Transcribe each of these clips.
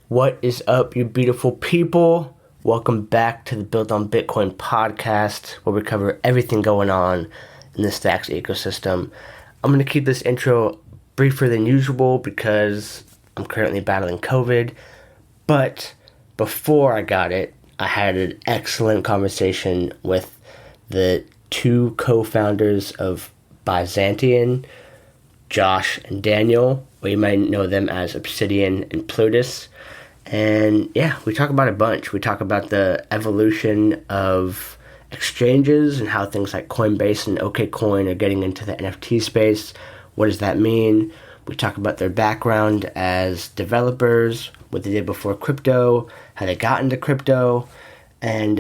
What is up, you beautiful people? Welcome back to the Built on Bitcoin podcast, where we cover everything going on in the Stacks ecosystem. I'm going to keep this intro briefer than usual because I'm currently battling COVID. But before I got it, I had an excellent conversation with the two co-founders of Byzantion, Josh and Daniel. We might know them as Obsidian and Plutus. And yeah, we talk about a bunch. We talk about the evolution of exchanges and how things like Coinbase and OKCoin are getting into the NFT space. What does that mean? We talk about their background as developers, what they did before crypto, how they got into crypto, and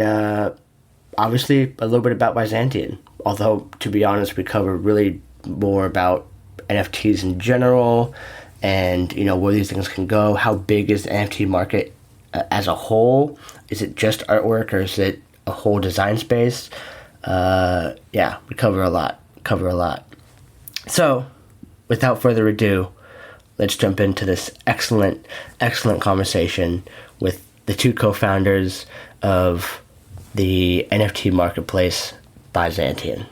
obviously a little bit about Byzantion. Although, to be honest, we cover really more about NFTs in general, and where these things can go. How big is the NFT market as a whole? Is it just artwork, or is it a whole design space? We cover a lot. So, without further ado, let's jump into this excellent conversation with the two co-founders of the NFT marketplace, Byzantion.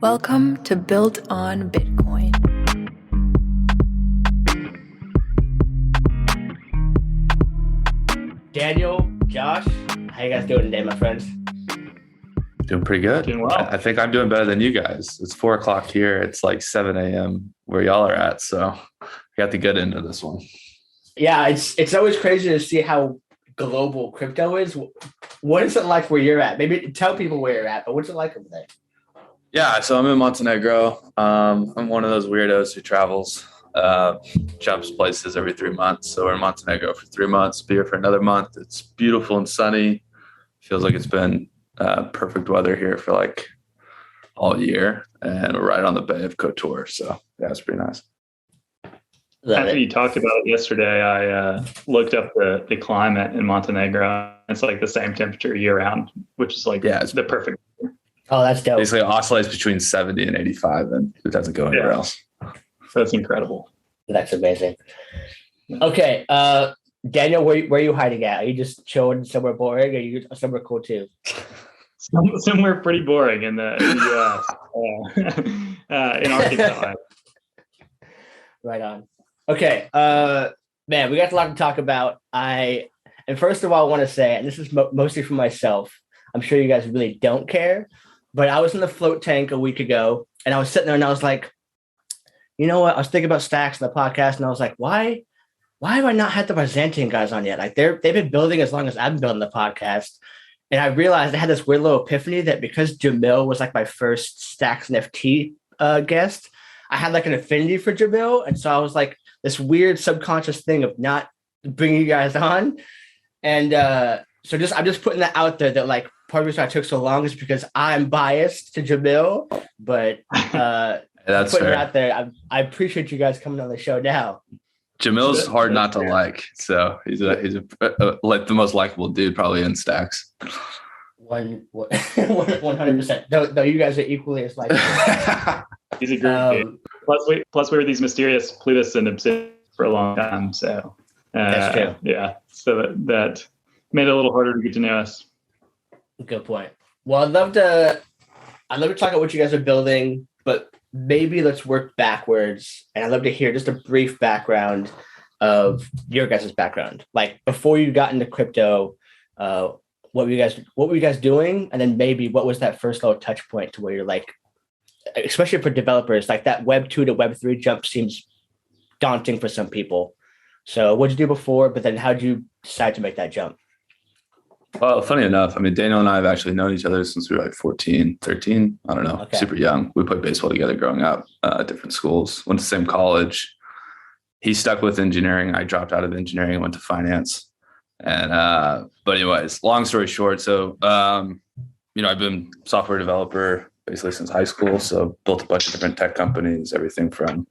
Welcome to Built on Bitcoin. Daniel, Josh, how you guys doing today, my friends? Doing pretty good. Doing well. I think I'm doing better than you guys. It's 4 o'clock here. It's like 7 a.m. where y'all are at. So we got to get into this one. Yeah, it's always crazy to see how global crypto is. What is it like where you're at? Maybe tell people where you're at, but what's it like over there? Yeah, so I'm in Montenegro. I'm one of those weirdos who travels, jumps places every 3 months. So we're in Montenegro for 3 months, be here for another month. It's beautiful and sunny. Feels like it's been perfect weather here for like all year. And we're right on the Bay of Kotor. So yeah, it's pretty nice. After you talked about it yesterday, I looked up the climate in Montenegro. It's like the same temperature year round, which is like it's the perfect. Oh, that's dope. Basically, it oscillates between 70 and 85, and it doesn't go anywhere else. That's incredible. That's amazing. Okay, Daniel, where are you hiding at? Are you just chilling somewhere boring, or are you somewhere cool too? Somewhere pretty boring in the U.S. In Arkansas. Right on. Okay, man, we got a lot to talk about. And first of all, I want to say, and this is mostly for myself, I'm sure you guys really don't care, but I was in the float tank a week ago, and I was sitting there, and I was like, you know what? I was thinking about Stacks and the podcast, and I was like, why have I not had the Byzantion guys on yet? Like they've been building as long as I've been building the podcast, and I realized I had this weird little epiphany that because Jamil was like my first Stacks NFT guest, I had like an affinity for Jamil, and so I was like this weird subconscious thing of not bringing you guys on, and so I'm just putting that out there that like part of the reason I took so long is because I'm biased to Jamil, but That's putting fair. it out there. I appreciate you guys coming on the show now. Jamil's hard not to like, so he's a like the most likable dude probably in Stacks. 100%. No, you guys are equally as likable. He's a great dude. Plus we were these mysterious Plutus and Obsidian for a long time, so that's true. Yeah, so that made it a little harder to get to know us. Good point. Well, I'd love to talk about what you guys are building, but maybe let's work backwards. And I'd love to hear just a brief background of your guys' background. Like before you got into crypto, what were you guys doing? And then maybe what was that first little touch point to where you're like, especially for developers, like that Web 2 to Web 3 jump seems daunting for some people. So what'd you do before, but then how'd you decide to make that jump? Well, funny enough, I mean, Daniel and I have actually known each other since we were like 14, 13. I don't know, super young. We played baseball together growing up at different schools, went to the same college. He stuck with engineering. I dropped out of engineering and went to finance. And, but anyways, long story short. So, I've been a software developer basically since high school. So built a bunch of different tech companies, everything from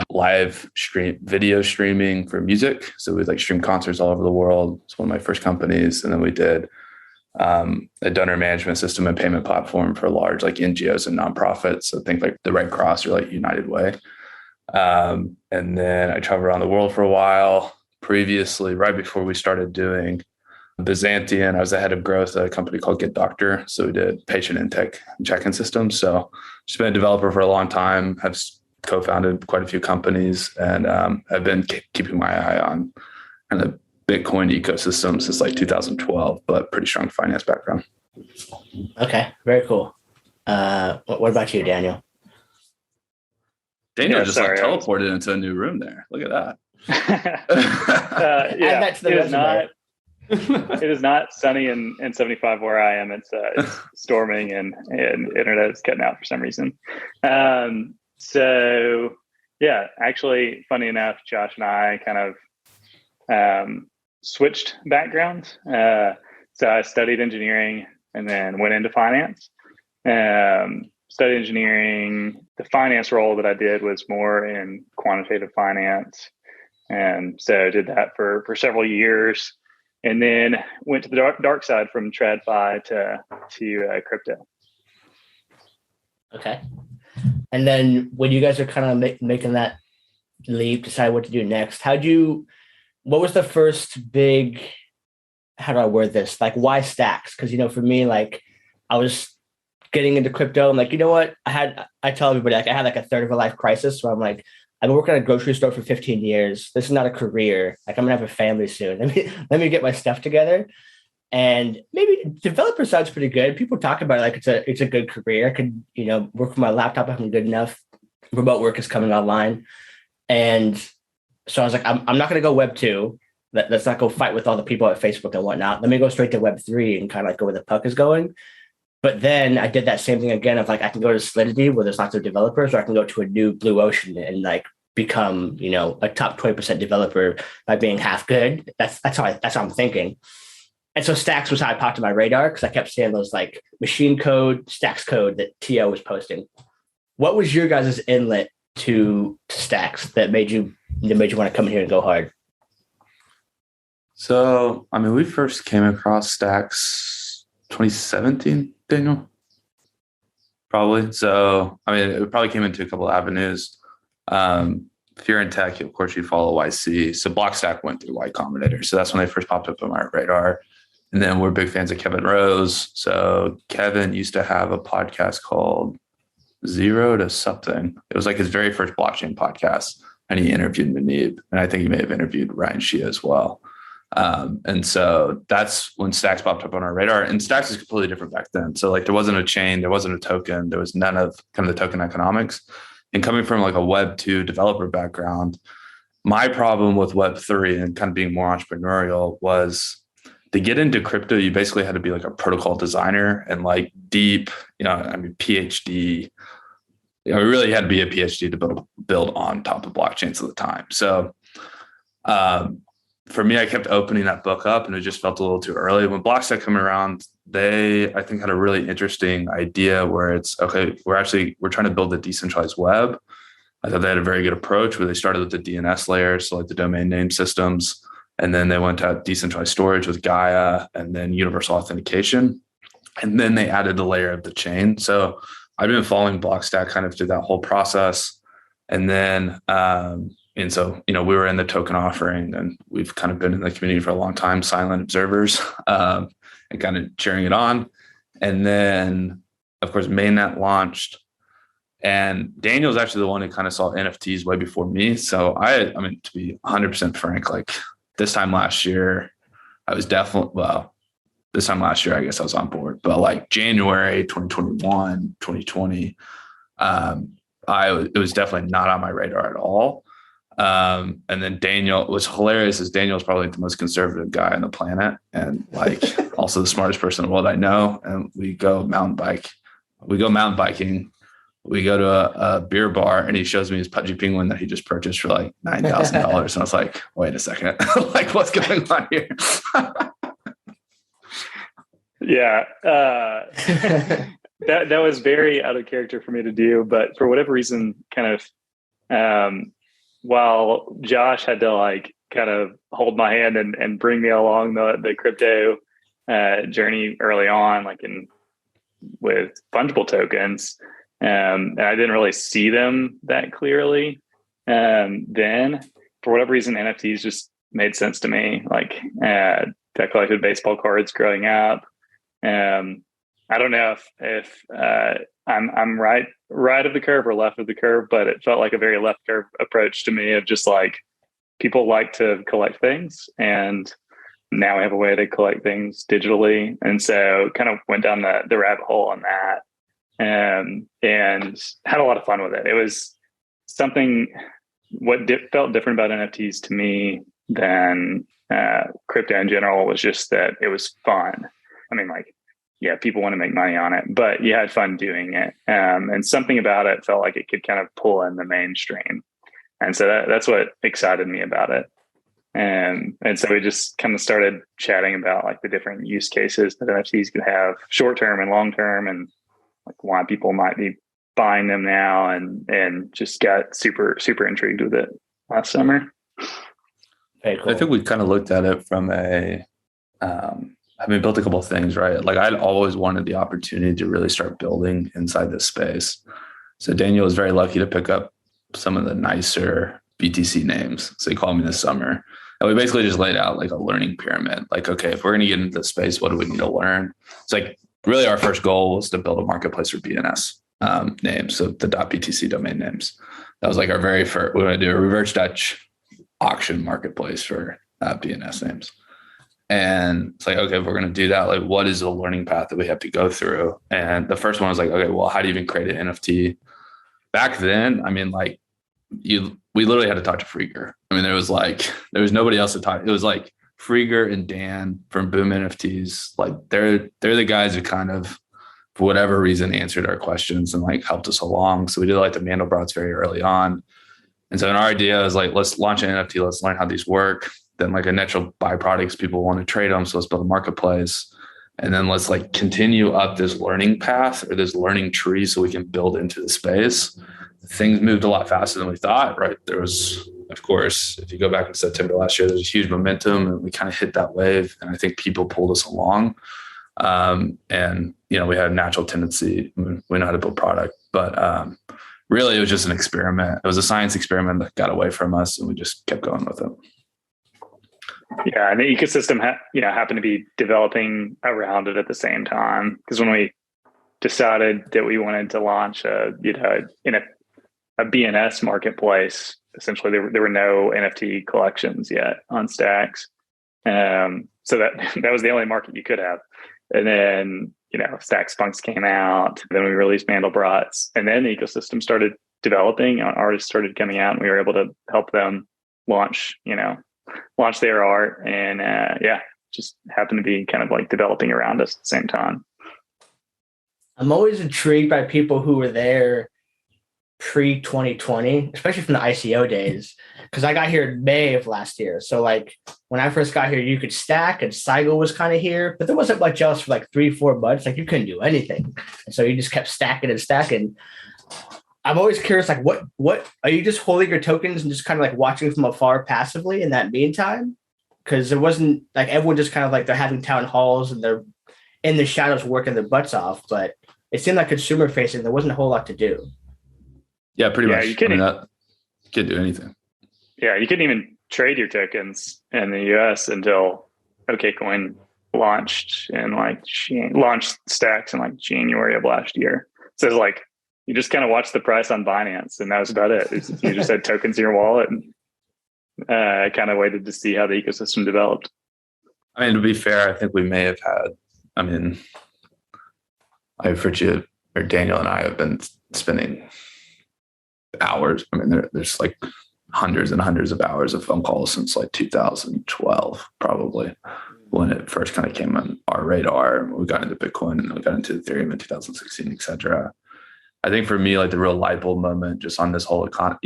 live video streaming for music. So we like stream concerts all over the world. It's one of my first companies. And then we did a donor management system and payment platform for large like NGOs and nonprofits. So think like the Red Cross or like United Way. And then I traveled around the world for a while. Previously, right before we started doing Byzantion, I was the head of growth at a company called Get Doctor. So we did patient intake and check-in systems. So just been a developer for a long time, have co-founded quite a few companies, and have been keeping my eye on kind of Bitcoin ecosystem since like 2012, but pretty strong finance background. Okay, very cool. What about you, Daniel? Daniel teleported into a new room there. Look at that. It is not sunny in 75 where I am. It's storming and internet is cutting out for some reason. So yeah, actually, funny enough, Josh and I kind of switched backgrounds. So I studied engineering and then went into finance. Studied engineering. The finance role that I did was more in quantitative finance. And so I did that for several years, and then went to the dark side from TradFi to crypto. Okay. And then when you guys are kind of making that leap, decide what to do next, what was the first big, how do I word this? Like, why stacks? Because, for me, like, I was getting into crypto. I'm like, you know what? I tell everybody, like, I had like a third of a life crisis where I'm like, I've been working at a grocery store for 15 years. This is not a career. Like, I'm gonna have a family soon. Let me get my stuff together. And maybe developer sounds pretty good. People talk about it like it's a good career. I could, work from my laptop if I'm good enough. Remote work is coming online. And so I was like, I'm not gonna go Web 2. Let's not go fight with all the people at Facebook and whatnot. Let me go straight to Web 3 and kind of like go where the puck is going. But then I did that same thing again of like, I can go to Solidity where there's lots of developers, or I can go to a new blue ocean and like become, a top 20% developer by being half good. That's how I'm thinking. And so Stacks was how I popped to my radar, because I kept seeing those like machine code, Stacks code that TO was posting. What was your guys' inlet to Stacks that made you want to come in here and go hard? So, we first came across Stacks 2017, Daniel, probably. So, it probably came into a couple of avenues. If you're in tech, of course, you'd follow YC. So Blockstack went through Y Combinator. So that's when they first popped up on my radar. And then we're big fans of Kevin Rose. So Kevin used to have a podcast called Zero to Something. It was like his very first blockchain podcast. And he interviewed Manib. And I think he may have interviewed Ryan Shia as well. And so that's when Stacks popped up on our radar, and Stacks is completely different back then. So like there wasn't a chain, there wasn't a token, there was none of kind of the token economics. And coming from like a Web 2 developer background, my problem with Web 3 and kind of being more entrepreneurial was to get into crypto, you basically had to be like a protocol designer and like deep, PhD. You really had to be a PhD to build on top of blockchains at the time. So, for me, I kept opening that book up and it just felt a little too early. When Blockstack came around, they, I think, had a really interesting idea where it's, okay, we're trying to build a decentralized web. I thought they had a very good approach where they started with the DNS layer, so like the domain name systems. And then they went to decentralized storage with Gaia and then universal authentication. And then they added the layer of the chain. So I've been following Blockstack kind of through that whole process. And then, and so, we were in the token offering, and we've kind of been in the community for a long time, silent observers, and kind of cheering it on. And then, of course, mainnet launched, and Daniel's actually the one who kind of saw NFTs way before me. So to be 100% frank, like this time last year, I was this time last year, I guess I was on board, but like January 2021, 2020, it was definitely not on my radar at all. And then Daniel, what's hilarious is Daniel's probably the most conservative guy on the planet, and like also the smartest person in the world I know. And we go mountain biking, we go to a beer bar, and he shows me his Pudgy Penguin that he just purchased for like $9,000. And I was like, wait a second, like what's going on here? Yeah. That was very out of character for me to do, but for whatever reason, kind of, while Josh had to like kind of hold my hand and bring me along the crypto journey early on, like with fungible tokens. And I didn't really see them that clearly. Then for whatever reason, NFTs just made sense to me. Like I collected baseball cards growing up. I don't know if I'm right of the curve or left of the curve, but it felt like a very left curve approach to me of just like people like to collect things, and now we have a way to collect things digitally. And so kind of went down the rabbit hole on that, and had a lot of fun with it. It was something, felt different about NFTs to me than crypto in general was just that it was fun. I mean, like, yeah, people want to make money on it, but you had fun doing it. And something about it felt like it could kind of pull in the mainstream. And so that's what excited me about it. And so we just kind of started chatting about like the different use cases that NFTs could have, short term and long term, and like why people might be buying them now, and just got super, super intrigued with it last summer. Very cool. I think we kind of looked at it from built a couple of things, right? Like I'd always wanted the opportunity to really start building inside this space. So Daniel was very lucky to pick up some of the nicer BTC names. So he called me this summer. And we basically just laid out like a learning pyramid. Like, okay, if we're going to get into this space, what do we need to learn? It's like really our first goal was to build a marketplace for BNS names. So the .btc domain names. That was like our very first, we're going to do a reverse Dutch auction marketplace for BNS names. And it's like, okay, if we're going to do that, like what is the learning path that we have to go through? And the first one was like, okay, well, how do you even create an NFT? Back then, I mean, like we literally had to talk to Frieger. I mean, there was nobody else to talk. It was like Frieger and Dan from Boom NFTs. Like they're the guys who kind of, for whatever reason, answered our questions and like helped us along. So we did like the Mandelbrot's very early on. And so our idea is like, let's launch an NFT. Let's learn how these work. Then like a natural byproducts, people want to trade them. So let's build a marketplace. And then let's like continue up this learning path or this learning tree so we can build into the space. Things moved a lot faster than we thought, right? There was, of course, if you go back in September last year, there's huge momentum and we kind of hit that wave. And I think people pulled us along. And, you know, we had a natural tendency, we know how to build product, but really it was just an experiment. It was a science experiment that got away from us and we just kept going with it. Yeah, and the ecosystem happened to be developing around it at the same time. Because when we decided that we wanted to launch a BNS marketplace, essentially there were no NFT collections yet on Stacks, so that was the only market you could have. And then Stack Spunks came out. Then we released Mandelbrot's, and then the ecosystem started developing. Artists started coming out, and we were able to help them launch their art, and just happened to be kind of like developing around us at the same time. I'm always intrigued by people who were there pre-2020, especially from the ICO days, because I got here in May of last year. So like when I first got here, you could stack and Cycle was kind of here, but there wasn't much else for like 3-4 months. Like you couldn't do anything. And so you just kept stacking and stacking. I'm always curious, like what are you just holding your tokens and just kind of like watching from afar passively in that meantime? Because it wasn't like everyone just kind of like they're having town halls and they're in the shadows working their butts off, but it seemed like consumer facing, there wasn't a whole lot to do. Yeah, pretty much. You couldn't do anything. Yeah, you couldn't even trade your tokens in the US until OKCoin launched Stacks in like January of last year. So it's like you just kind of watched the price on Binance, and that was about it. You just had tokens in your wallet, and kind of waited to see how the ecosystem developed. I mean, to be fair, I think we may have had. I mean, Daniel and I have been spending hours. I mean, there's like hundreds and hundreds of hours of phone calls since like 2012, probably, when it first kind of came on our radar. We got into Bitcoin and we got into Ethereum in 2016, et cetera. I think for me, like the real light bulb moment just on this whole economy,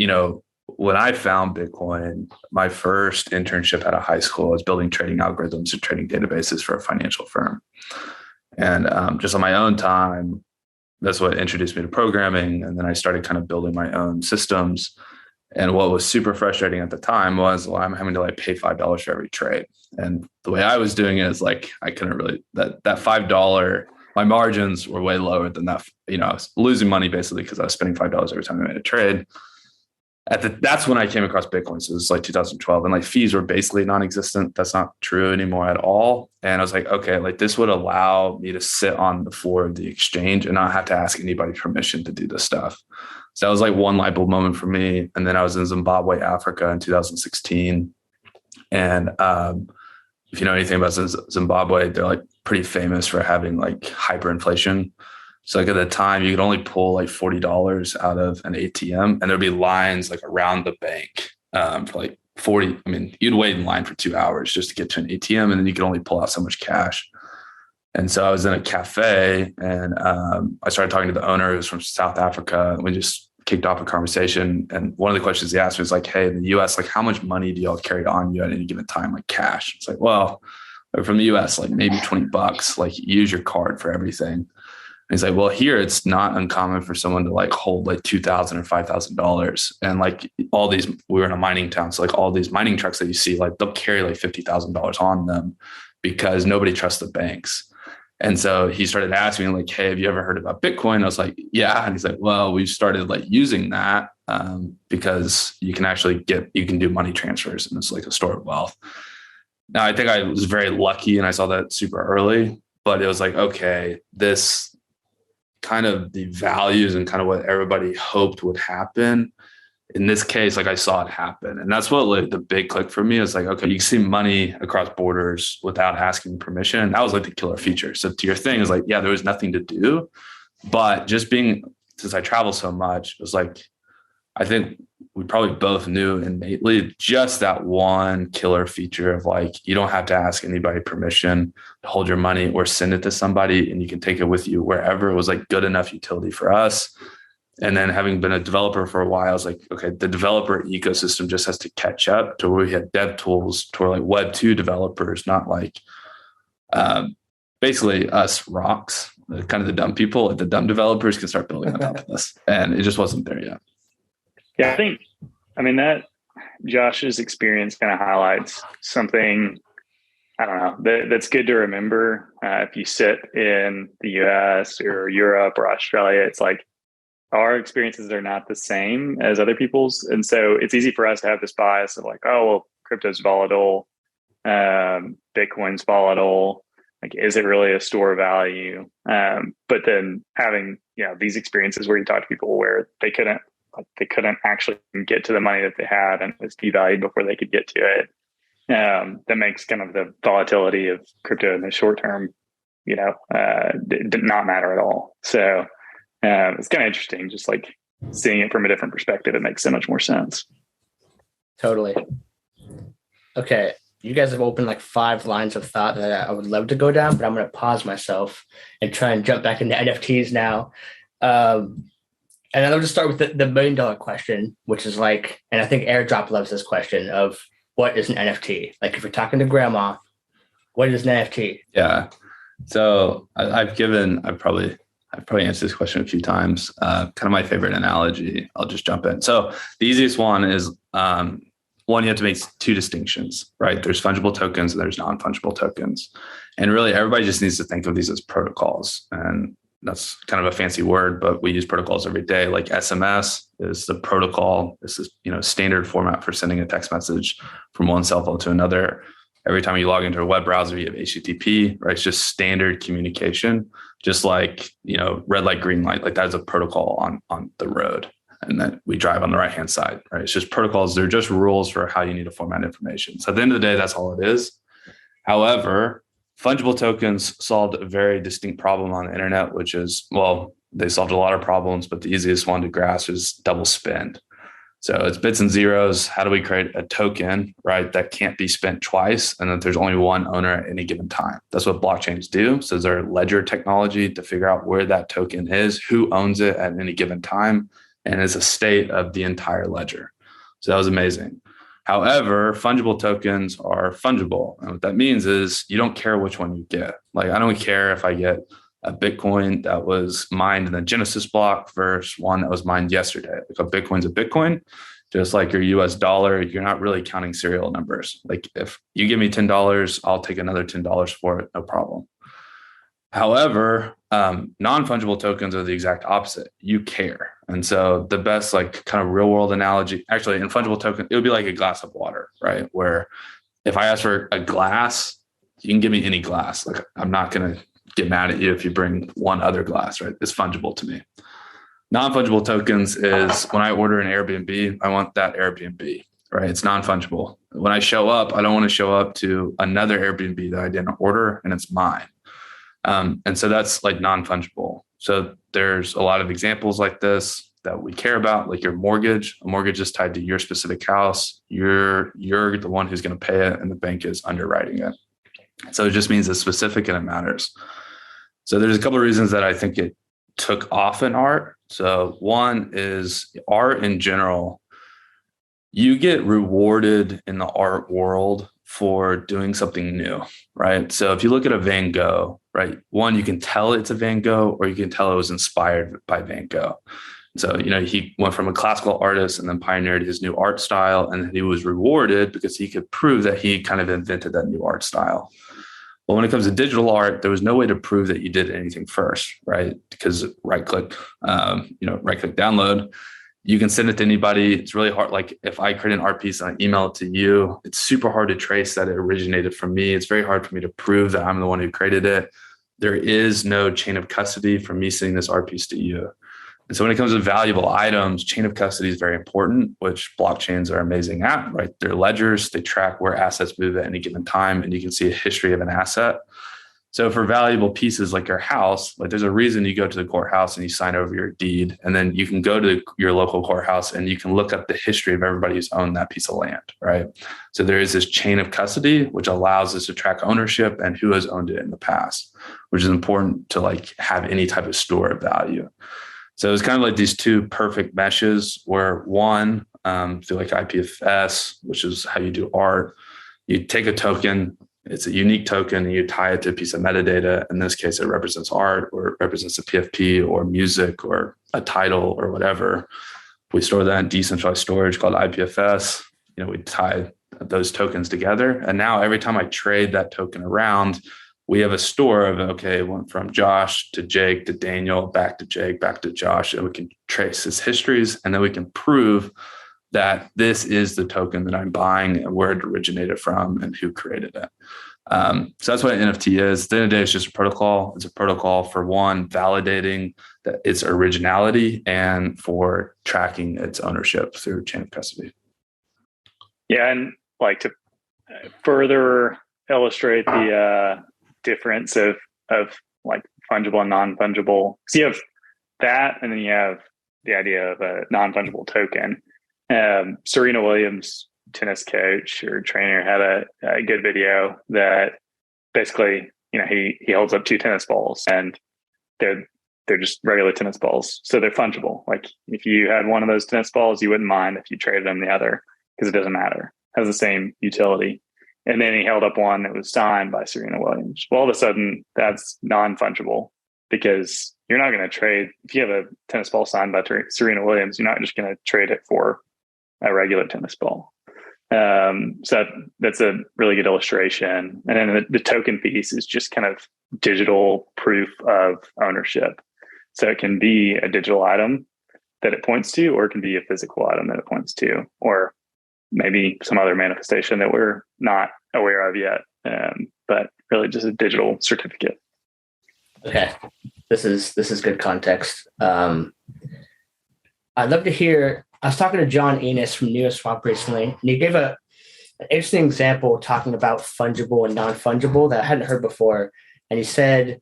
when I found Bitcoin, my first internship out of high school, I was building trading algorithms and trading databases for a financial firm. And just on my own time, that's what introduced me to programming. And then I started kind of building my own systems. And what was super frustrating at the time was, well, I'm having to like pay $5 for every trade. And the way I was doing it is like, I couldn't really, that $5, my margins were way lower than that. You know, I was losing money basically because I was spending $5 every time I made a trade. That's when I came across Bitcoin. So it was like 2012, and like fees were basically non-existent. That's not true anymore at all. And I was like, okay, like this would allow me to sit on the floor of the exchange and not have to ask anybody permission to do this stuff. So that was like one light bulb moment for me. And then I was in Zimbabwe, Africa in 2016. And if you know anything about Zimbabwe, they're like pretty famous for having like hyperinflation. So like at the time, you could only pull like $40 out of an ATM, and there'd be lines like around the bank for like 40. I mean, you'd wait in line for 2 hours just to get to an ATM, and then you could only pull out so much cash. And so I was in a cafe, and I started talking to the owner, who was from South Africa. And we just kicked off a conversation. And one of the questions he asked me was like, hey, in the US, like how much money do y'all carry on you at any given time, like cash? It's like, well, from the US, like maybe $20, like use your card for everything. And he's like, well, here it's not uncommon for someone to like hold like $2,000 or $5,000. And like all these, we were in a mining town. So like all these mining trucks that you see, like they'll carry like $50,000 on them because nobody trusts the banks. And so he started asking me like, hey, have you ever heard about Bitcoin? I was like, yeah. And he's like, well, we've started like using that because you can actually you can do money transfers, and it's like a store of wealth. Now, I think I was very lucky and I saw that super early, but it was like, okay, this kind of the values and kind of what everybody hoped would happen. In this case, like I saw it happen. And that's what like the big click for me is like, okay, you can see money across borders without asking permission. And that was like the killer feature. So to your thing is like, yeah, there was nothing to do, but just since I travel so much, it was like, I think we probably both knew innately just that one killer feature of like, you don't have to ask anybody permission to hold your money or send it to somebody, and you can take it with you wherever. It was like good enough utility for us. And then having been a developer for a while, I was like, okay, the developer ecosystem just has to catch up to where we had dev tools to where like Web 2 developers, not like basically us rocks, kind of the dumb people, the dumb developers can start building on top of this. And it just wasn't there yet. Yeah, I mean, that Josh's experience kind of highlights something, I don't know, that's good to remember. If you sit in the US or Europe or Australia, it's like, our experiences are not the same as other people's. And so it's easy for us to have this bias of like, oh, well, crypto's volatile. Bitcoin's volatile. Like, is it really a store of value? But then having, these experiences where you talk to people where they couldn't actually get to the money that they had, and it was devalued before they could get to it. That makes kind of the volatility of crypto in the short term, did not matter at all. So, it's kind of interesting, just like seeing it from a different perspective. It makes so much more sense. Totally. Okay. You guys have opened like 5 lines of thought that I would love to go down, but I'm going to pause myself and try and jump back into NFTs now. And I'll just start with the $1 million question, which is like, and I think Airdrop loves this question of what is an NFT? Like if you're talking to grandma, what is an NFT? Yeah. So I've probably answered this question a few times. Kind of my favorite analogy. I'll just jump in. So the easiest one is one, you have to make 2 distinctions, right? There's fungible tokens and there's non-fungible tokens. And really everybody just needs to think of these as protocols. And that's kind of a fancy word, but we use protocols every day. Like SMS is the protocol. This is, standard format for sending a text message from one cell phone to another. Every time you log into a web browser, you have HTTP, right? It's just standard communication, just like, red light, green light, like that is a protocol on the road. And then we drive on the right-hand side, right? It's just protocols. They're just rules for how you need to format information. So at the end of the day, that's all it is. However, fungible tokens solved a very distinct problem on the internet, which is, well, they solved a lot of problems, but the easiest one to grasp is double spend. So it's bits and zeros. How do we create a token, right, that can't be spent twice and that there's only one owner at any given time? That's what blockchains do. So there's ledger technology to figure out where that token is, who owns it at any given time, and is a state of the entire ledger. So that was amazing. However, fungible tokens are fungible. And what that means is you don't care which one you get. Like, I don't care if I get a Bitcoin that was mined in the Genesis block versus one that was mined yesterday. Like a Bitcoin's a Bitcoin. Just like your US dollar, you're not really counting serial numbers. Like if you give me $10, I'll take another $10 for it, no problem. However, non-fungible tokens are the exact opposite. You care. And so the best like kind of real world analogy, actually in fungible token, it would be like a glass of water, right? Where if I ask for a glass, you can give me any glass. Like I'm not going to get mad at you if you bring one other glass, right? It's fungible to me. Non-fungible tokens is when I order an Airbnb, I want that Airbnb, right? It's non-fungible. When I show up, I don't want to show up to another Airbnb that I didn't order and it's mine. And so that's like non-fungible. So there's a lot of examples like this that we care about, like your mortgage. A mortgage is tied to your specific house. You're the one who's going to pay it and the bank is underwriting it. So it just means it's specific and it matters. So there's a couple of reasons that I think it took off in art. So one is art in general, you get rewarded in the art world for doing something new, right? So if you look at a Van Gogh, right, one, you can tell it's a Van Gogh or you can tell it was inspired by Van Gogh. So, he went from a classical artist and then pioneered his new art style, and he was rewarded because he could prove that he kind of invented that new art style. Well, when it comes to digital art, there was no way to prove that you did anything first, right? Because right-click download, you can send it to anybody. It's really hard. Like if I create an art piece and I email it to you, it's super hard to trace that it originated from me. It's very hard for me to prove that I'm the one who created it. There is no chain of custody from me sending this art piece to you. And so when it comes to valuable items, chain of custody is very important, which blockchains are amazing at, right? They're ledgers. They track where assets move at any given time, and you can see a history of an asset. So for valuable pieces like your house, like there's a reason you go to the courthouse and you sign over your deed, and then you can go to your local courthouse and you can look up the history of everybody who's owned that piece of land, right? So there is this chain of custody, which allows us to track ownership and who has owned it in the past, which is important to like have any type of store of value. So it's kind of like these two perfect meshes where one, through like IPFS, which is how you do art, you take a token, it's a unique token, and you tie it to a piece of metadata. In this case, it represents art or it represents a PFP or music or a title or whatever. We store that in decentralized storage called IPFS. We tie those tokens together. And now every time I trade that token around, we have a store of, okay, it went from Josh to Jake to Daniel, back to Jake, back to Josh, and we can trace his histories, and then we can prove that this is the token that I'm buying and where it originated from and who created it. So that's what an NFT is. At the end of the day, it's just a protocol. It's a protocol for one, validating that its originality and for tracking its ownership through chain of custody. Yeah, and like to further illustrate the difference of like fungible and non-fungible. So you have that, and then you have the idea of a non-fungible token. Serena Williams, tennis coach or trainer, had a good video that basically, he holds up two tennis balls, and they're just regular tennis balls, so they're fungible. Like if you had one of those tennis balls, you wouldn't mind if you traded them the other because it doesn't matter. It has the same utility. And then he held up one that was signed by Serena Williams. Well, all of a sudden, that's non-fungible because you're not going to trade. If you have a tennis ball signed by Serena Williams, you're not just going to trade it for a regular tennis ball. So that's a really good illustration. And then the token piece is just kind of digital proof of ownership. So it can be a digital item that it points to, or it can be a physical item that it points to, or maybe some other manifestation that we're not aware of yet, but really just a digital certificate. Okay, this is good context. I'd love to hear. I was talking to John Enos from Neo Swap recently, and he gave an interesting example talking about fungible and non-fungible that I hadn't heard before. And he said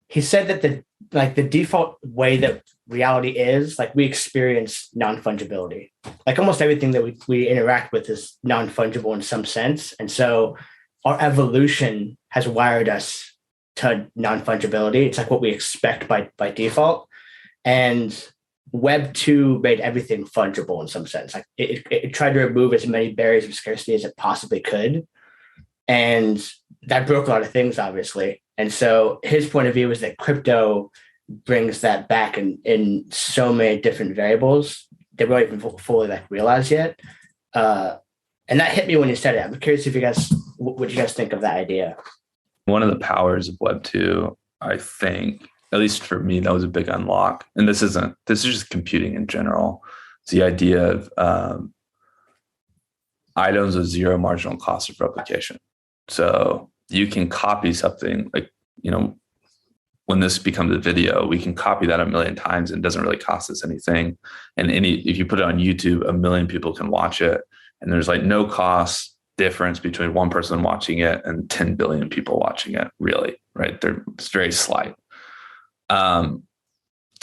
that the default way that reality is, like, we experience non-fungibility. Like almost everything that we interact with is non-fungible in some sense. And so our evolution has wired us to non-fungibility. It's like what we expect by default. And Web 2 made everything fungible in some sense. Like it tried to remove as many barriers of scarcity as it possibly could. And that broke a lot of things, obviously. And so his point of view is that crypto brings that back in so many different variables, they weren't even fully like realized yet. And that hit me when you said it. I'm curious if you guys, what you guys think of that idea. One of the powers of Web 2, I think, at least for me, that was a big unlock. And this is just computing in general. It's the idea of items with zero marginal cost of replication. So you can copy something like, when this becomes a video, we can copy that 1 million times and it doesn't really cost us anything. And if you put it on YouTube, 1 million people can watch it. And there's like no cost difference between one person watching it and 10 billion people watching it, really, right? It's very slight. So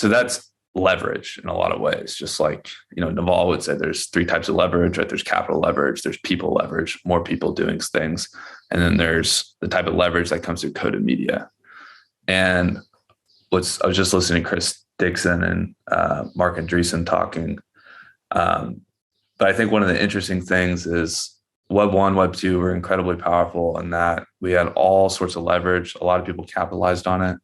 that's leverage in a lot of ways. Just like, Naval would say there's 3 types of leverage, right? There's capital leverage, there's people leverage, more people doing things. And then there's the type of leverage that comes through coded media. And I was just listening to Chris Dixon and Mark Andreessen talking. But I think one of the interesting things is Web 1, Web 2 were incredibly powerful in that we had all sorts of leverage. A lot of people capitalized on it,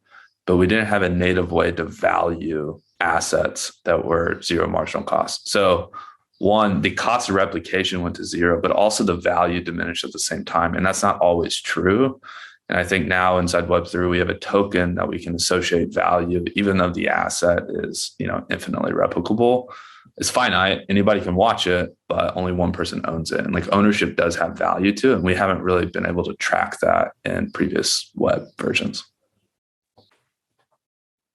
but we didn't have a native way to value assets that were zero marginal cost. So one, the cost of replication went to zero, but also the value diminished at the same time. And that's not always true. And I think now inside Web3, we have a token that we can associate value, even though the asset is, infinitely replicable. It's finite. Anybody can watch it, but only one person owns it. And like ownership does have value to it. And we haven't really been able to track that in previous web versions.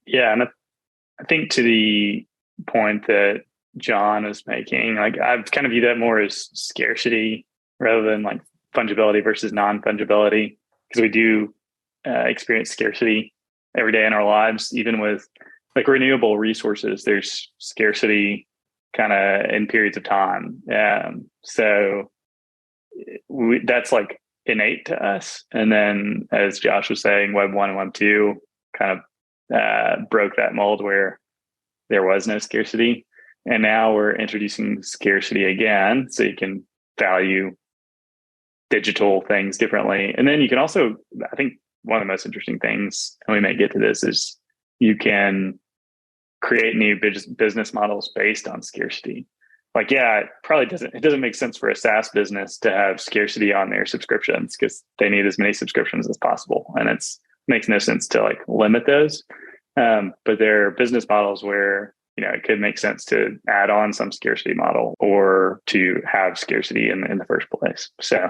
Yeah. And I think to the point that John is making, like I've kind of view that more as scarcity rather than like fungibility versus non-fungibility, because we do experience scarcity every day in our lives. Even with like renewable resources, there's scarcity kind of in periods of time. So that's like innate to us. And then as Josh was saying, Web 1 and Web 2 kind of broke that mold where there was no scarcity. And now we're introducing scarcity again, so you can value digital things differently. And then you can also, I think one of the most interesting things, and we may get to this, is you can create new business models based on scarcity. Like, yeah, it doesn't make sense for a SaaS business to have scarcity on their subscriptions because they need as many subscriptions as possible. And makes no sense to like limit those. But there are business models where, it could make sense to add on some scarcity model or to have scarcity in the first place. So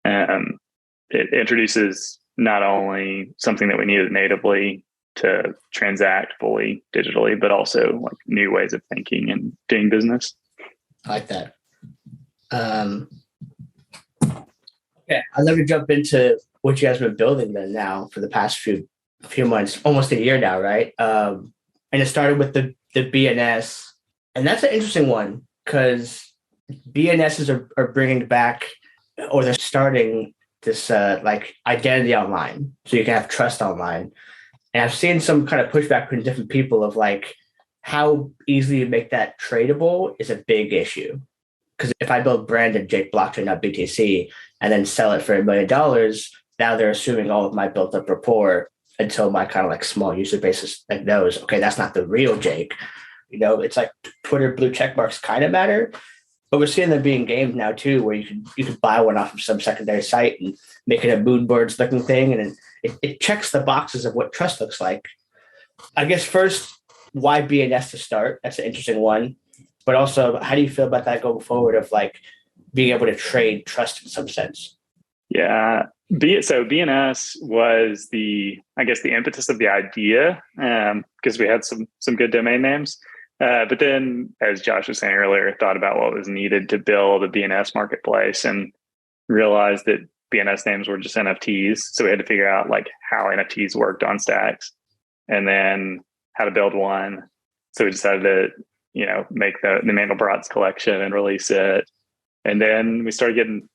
it introduces not only something that we needed natively to transact fully digitally, but also like new ways of thinking and doing business. I like that. Okay, I'd love to jump into what you guys have been building then now for the past few months, almost a year now, right? And it started with the BNS, and that's an interesting one because BNSs are bringing back, or they're starting this like identity online, so you can have trust online. And I've seen some kind of pushback from different people of like how easily you make that tradable is a big issue. Because if I build branded blockchain.btc and then sell it for $1 million, now they're assuming all of my built up rapport until my kind of like small user base like knows, okay, that's not the real Jake. It's like Twitter blue check marks kind of matter, but we're seeing them being gamed now too, where you could buy one off of some secondary site and make it a moonbirds looking thing, and it checks the boxes of what trust looks like. I guess first, why BNS to start? That's an interesting one. But also, how do you feel about that going forward of like being able to trade trust in some sense? Yeah. So BNS was the impetus of the idea, because we had some good domain names. But then, as Josh was saying earlier, thought about what was needed to build a BNS marketplace and realized that BNS names were just NFTs. So we had to figure out like how NFTs worked on stacks and then how to build one. So we decided to, make the Mandelbrot's collection and release it. And then we started getting,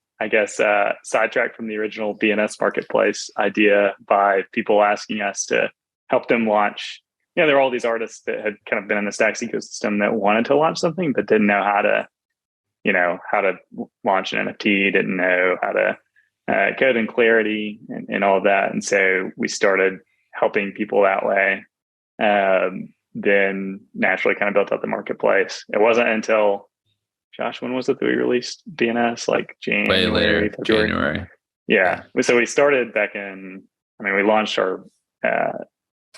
sidetracked from the original BNS marketplace idea by people asking us to help them launch. There are all these artists that had kind of been in the Stacks ecosystem that wanted to launch something, but didn't know how to launch an NFT, didn't know how to code in Clarity and all of that. And so we started helping people that way. then naturally kind of built up the marketplace. It wasn't until, Josh, when was it that we released BNS? Like January, way later, February? January. Yeah. So we started back in, we launched our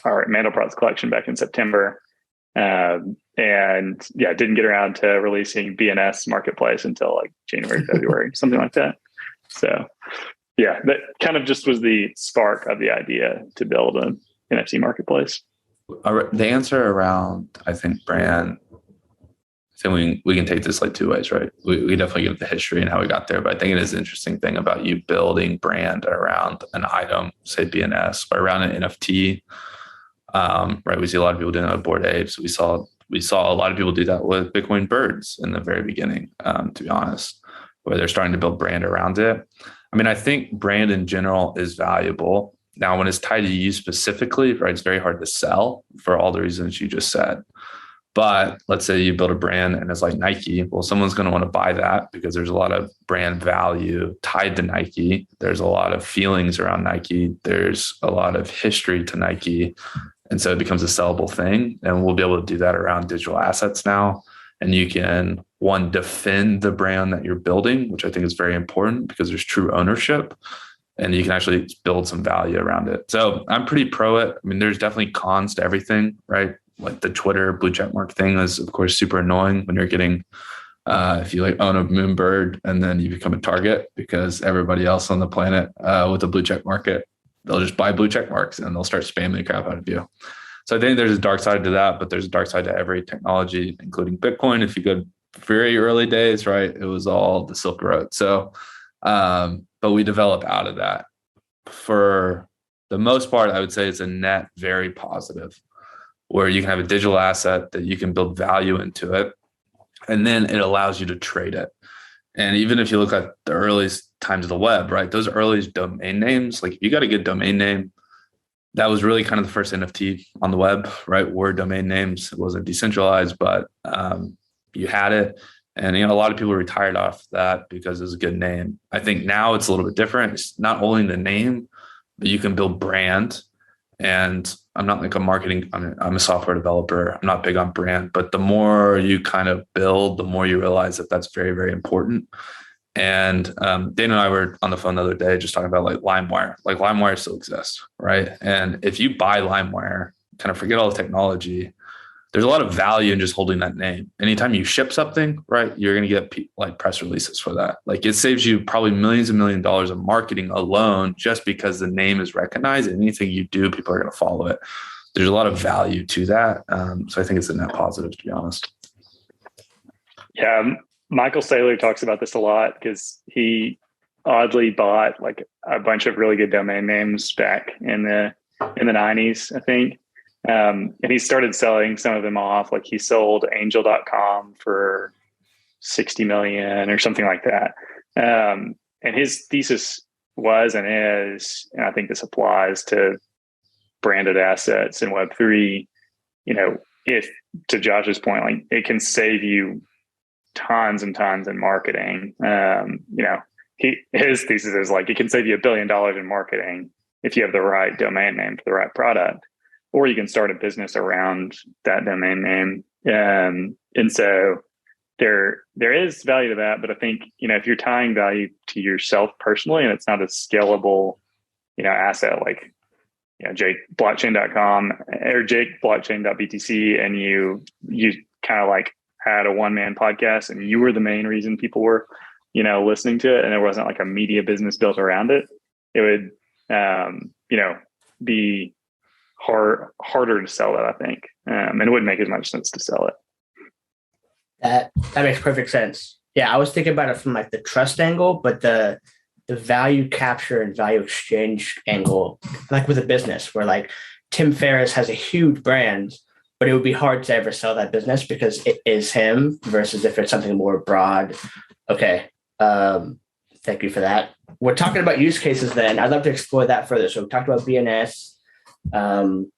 Mandelbrot's collection back in September. And didn't get around to releasing BNS marketplace until like January, February, something like that. So yeah, that kind of just was the spark of the idea to build an NFT marketplace. The answer around, I think, brand, I think we can take this like two ways, right? We definitely give the history and how we got there, but I think it is an interesting thing about you building brand around an item, say BNS, or around an NFT. Right, we see a lot of people doing that with Bored Apes. We saw a lot of people do that with Bitcoin birds in the very beginning, to be honest, where they're starting to build brand around it. I mean, I think brand in general is valuable. Now, when it's tied to you specifically, right, it's very hard to sell for all the reasons you just said. But let's say you build a brand and it's like Nike. Well, someone's going to want to buy that because there's a lot of brand value tied to Nike. There's a lot of feelings around Nike. There's a lot of history to Nike. And so it becomes a sellable thing. And we'll be able to do that around digital assets now. And you can, one, defend the brand that you're building, which I think is very important because there's true ownership. And you can actually build some value around it. So I'm pretty pro it. I mean, there's definitely cons to everything, right? Like the Twitter blue check mark thing is, of course, super annoying when you're getting, if you like own a moonbird and then you become a target because everybody else on the planet with a blue check market, they'll just buy blue check marks and they'll start spamming the crap out of you. So I think there's a dark side to that, but there's a dark side to every technology, including Bitcoin. If you go very early days, right, it was all the Silk Road. So, but we develop out of that. For the most part, I would say it's a net very positive, where you can have a digital asset that you can build value into it, and then it allows you to trade it. And even if you look at the earliest times of the web, right, those early domain names, like if you got a good domain name, that was really kind of the first NFT on the web, right? Word domain names. It wasn't decentralized, but you had it. And, a lot of people retired off that because it was a good name. I think now it's a little bit different. It's not only the name, but you can build brand. And I'm not like I'm a software developer. I'm not big on brand, but the more you kind of build, the more you realize that that's very, very important. And Dana and I were on the phone the other day just talking about like LimeWire. Like LimeWire still exists, right? And if you buy LimeWire, kind of forget all the technology, there's a lot of value in just holding that name. Anytime you ship something, right, you're going to get like press releases for that. Like it saves you probably millions and millions of dollars of marketing alone just because the name is recognized. And anything you do, people are going to follow it. There's a lot of value to that. So I think it's a net positive, to be honest. Yeah. Michael Saylor talks about this a lot because he oddly bought like a bunch of really good domain names back in the 90s, I think. And he started selling some of them off. Like he sold angel.com for 60 million or something like that. And his thesis was and is, and I think this applies to branded assets in Web3, if, to Josh's point, like it can save you tons and tons in marketing. His thesis is like, it can save you $1 billion in marketing if you have the right domain name for the right product, or you can start a business around that domain name. And so there is value to that, but I think, if you're tying value to yourself personally, and it's not a scalable, asset, like, Jake blockchain.com or Jake blockchain.btc, and you kind of like had a one-man podcast and you were the main reason people were, listening to it, and there wasn't like a media business built around it, it would, be harder to sell it, I think. And it wouldn't make as much sense to sell it. That makes perfect sense. Yeah, I was thinking about it from like the trust angle, but the value capture and value exchange angle, like with a business where like Tim Ferriss has a huge brand, but it would be hard to ever sell that business because it is him versus if it's something more broad. Okay. Thank you for that. We're talking about use cases then. I'd love to explore that further. So we talked about BNS, and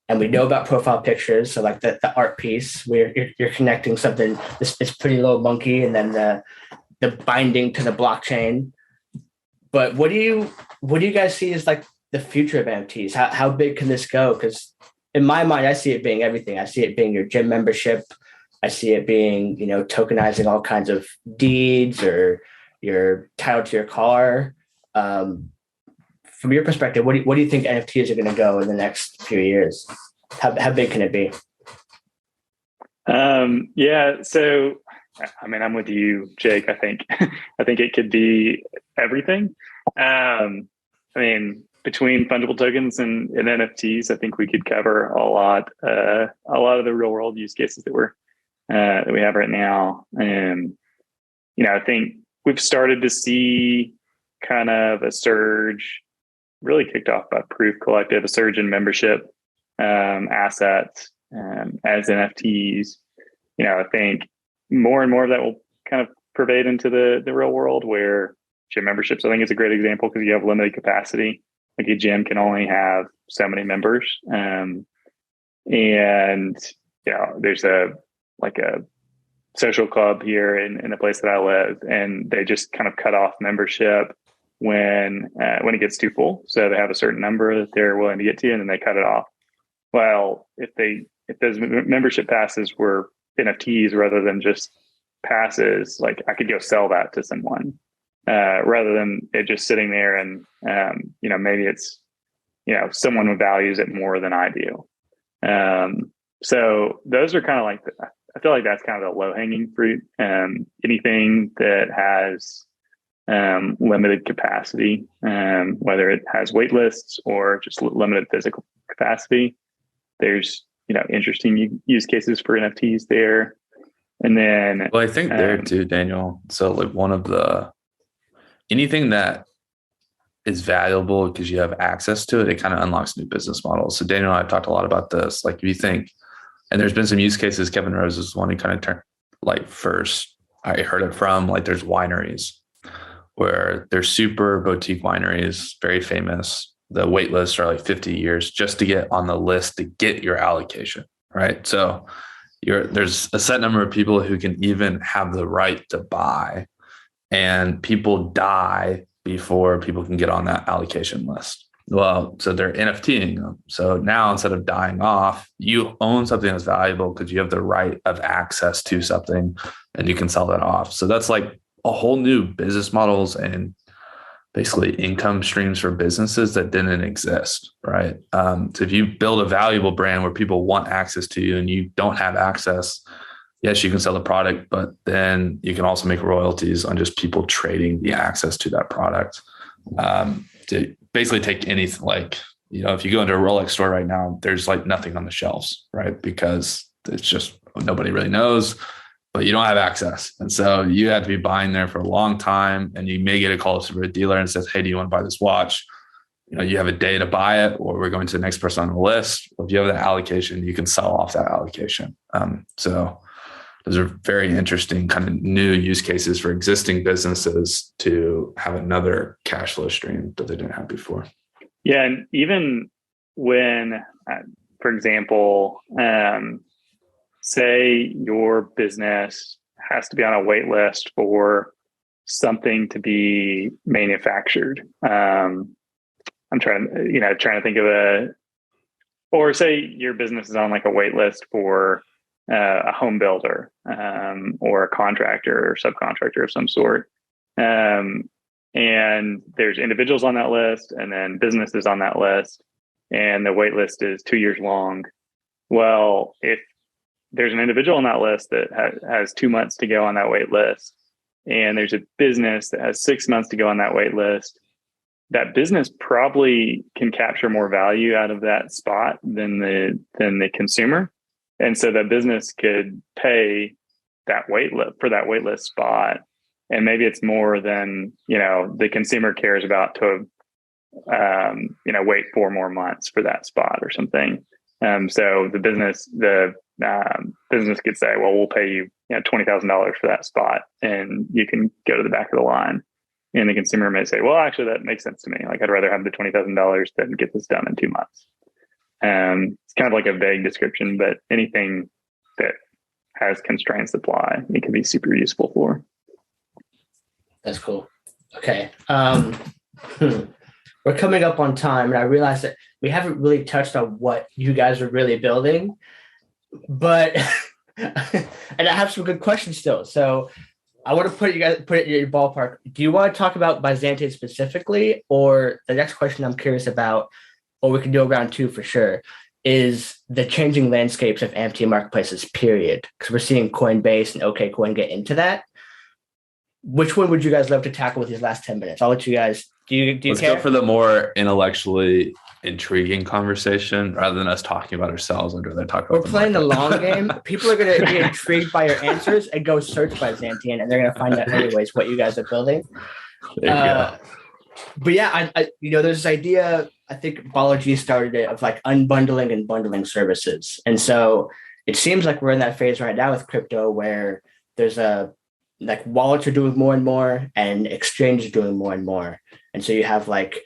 we know about profile pictures. So like the art piece where you're connecting something, this pretty little monkey, and then the binding to the blockchain. But what do you guys see as like the future of NFTs? How big can this go? Because in my mind, I see it being everything. I see it being your gym membership. I see it being, tokenizing all kinds of deeds or your title to your car. From your perspective, what do you think NFTs are going to go in the next few years? How big can it be? Yeah. So, I mean, I'm with you, Jake. I think it could be everything. I mean, between fungible tokens and NFTs, I think we could cover a lot of the real world use cases that we have right now. And, I think we've started to see kind of a surge, really kicked off by Proof Collective, a surge in membership assets as NFTs. I think more and more of that will kind of pervade into the real world, where gym memberships, I think, is a great example because you have limited capacity. Like a gym can only have so many members. And there's a social club here in the place that I live, and they just kind of cut off membership when it gets too full. So they have a certain number that they're willing to get to, and then they cut it off. Well, if those membership passes were NFTs rather than just passes, like I could go sell that to someone rather than it just sitting there and maybe it's someone who values it more than I do. So those are kind of like I feel like that's kind of the low hanging fruit. Anything that has limited capacity, whether it has wait lists or just limited physical capacity, there's interesting use cases for NFTs there. And then, well, I think there too, Daniel. So like anything that is valuable because you have access to it, it kind of unlocks new business models. So Daniel and I have talked a lot about this. Like if you think, and there's been some use cases, Kevin Rose is one who kind of turned, like first I heard it from, like there's wineries where they're super boutique wineries, very famous. The wait lists are like 50 years just to get on the list to get your allocation, right? So there's a set number of people who can even have the right to buy, and people die before people can get on that allocation list. Well, so they're NFTing them. So now instead of dying off, you own something that's valuable because you have the right of access to something and you can sell that off. So that's like a whole new business models and basically income streams for businesses that didn't exist, right? So if you build a valuable brand where people want access to you and you don't have access, yes, you can sell the product, but then you can also make royalties on just people trading the access to that product. To basically take anything, like, if you go into a Rolex store right now, there's like nothing on the shelves, right? Because it's just, nobody really knows, but you don't have access. And so you have to be buying there for a long time, and you may get a call from a dealer and says, hey, do you want to buy this watch? You have a day to buy it, or we're going to the next person on the list. If you have that allocation, you can sell off that allocation. So those are very interesting kind of new use cases for existing businesses to have another cash flow stream that they didn't have before. Yeah. And even when, for example, say your business has to be on a wait list for something to be manufactured. I'm trying to think of or say your business is on like a wait list for a home builder or a contractor or subcontractor of some sort. And there's individuals on that list and then businesses on that list, and the wait list is 2 years long. Well, if there's an individual on that list that has 2 months to go on that wait list, and there's a business that has 6 months to go on that wait list, that business probably can capture more value out of that spot than the consumer. And so that business could pay that for that wait list spot. And maybe it's more than, the consumer cares about to, wait 4 more months for that spot or something. So the business could say, well, we'll pay you, $20,000 for that spot, and you can go to the back of the line. And the consumer may say, well, actually, that makes sense to me. Like, I'd rather have the $20,000 than get this done in 2 months. It's kind of like a vague description, but anything that has constrained supply, it can be super useful for. That's cool. Okay. We're coming up on time, and I realized that we haven't really touched on what you guys are really building, but and I have some good questions still. So I want to put it in your ballpark. Do you want to talk about Byzantion specifically, or the next question I'm curious about, or we can do a round two for sure, is the changing landscapes of NFT marketplaces, period. Because we're seeing Coinbase and OKCoin get into that. Which one would you guys love to tackle with these last 10 minutes? I'll let you guys, do you Let's care? go for the more intellectually intriguing conversation rather than us talking about ourselves. I'd rather talk about We're playing the long game. People are going to be intrigued by your answers and go search Byzantion, and they're going to find out anyways what you guys are building. There you go. But yeah, I there's this idea, I think Balaji started it, of like unbundling and bundling services. And so it seems like we're in that phase right now with crypto where there's like wallets are doing more and more and exchanges doing more and more. And so you have like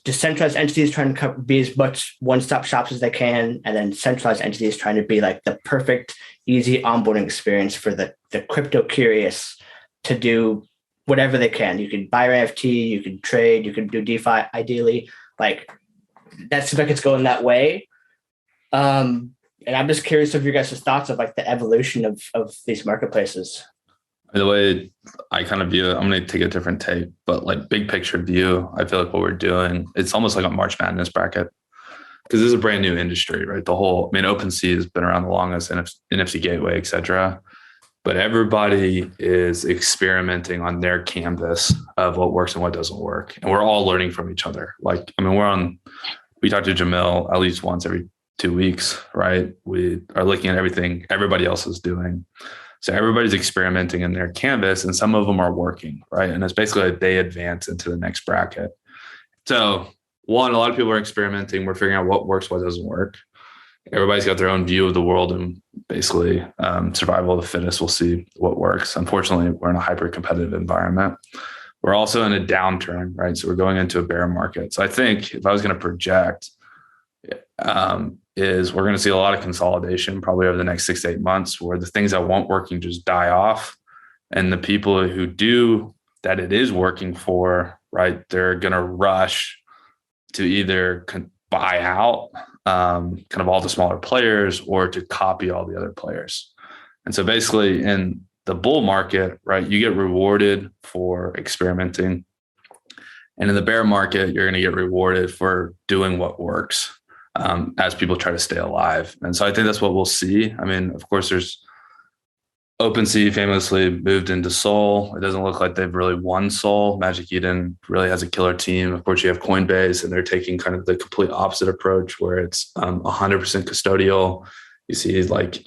decentralized entities trying to be as much one-stop shops as they can, and then centralized entities trying to be like the perfect, easy onboarding experience for the crypto curious to do whatever they can. You can buy your NFT, you can trade, you can do DeFi ideally. Like that seems like it's going that way. And I'm just curious of your guys' thoughts of like the evolution of these marketplaces. The way I kind of view it, I'm going to take a different take, but like big picture view, I feel like what we're doing, it's almost like a March Madness bracket because this is a brand new industry, right? OpenSea has been around the longest, NFC gateway, et cetera. But everybody is experimenting on their canvas of what works and what doesn't work. And we're all learning from each other. We talk to Jamil at least once every 2 weeks, right? We are looking at everything everybody else is doing. So everybody's experimenting in their canvas and some of them are working, right? And it's basically like they advance into the next bracket. So one, a lot of people are experimenting. We're figuring out what works, what doesn't work. Everybody's got their own view of the world and basically survival of the fittest. We'll see what works. Unfortunately, we're in a hyper competitive environment. We're also in a downturn, right? So we're going into a bear market. So I think if I was going to project, is we're going to see a lot of consolidation probably over the next 6 to 8 months where the things that won't working just die off. And the people who do that it is working for, right, they're going to rush to either buy out kind of all the smaller players or to copy all the other players. And so basically in the bull market, right, you get rewarded for experimenting. And in the bear market, you're going to get rewarded for doing what works. As people try to stay alive. And so I think that's what we'll see. I mean, of course, there's OpenSea famously moved into Sol. It doesn't look like they've really won Sol. Magic Eden really has a killer team. Of course, you have Coinbase, and they're taking kind of the complete opposite approach where it's 100% custodial. You see like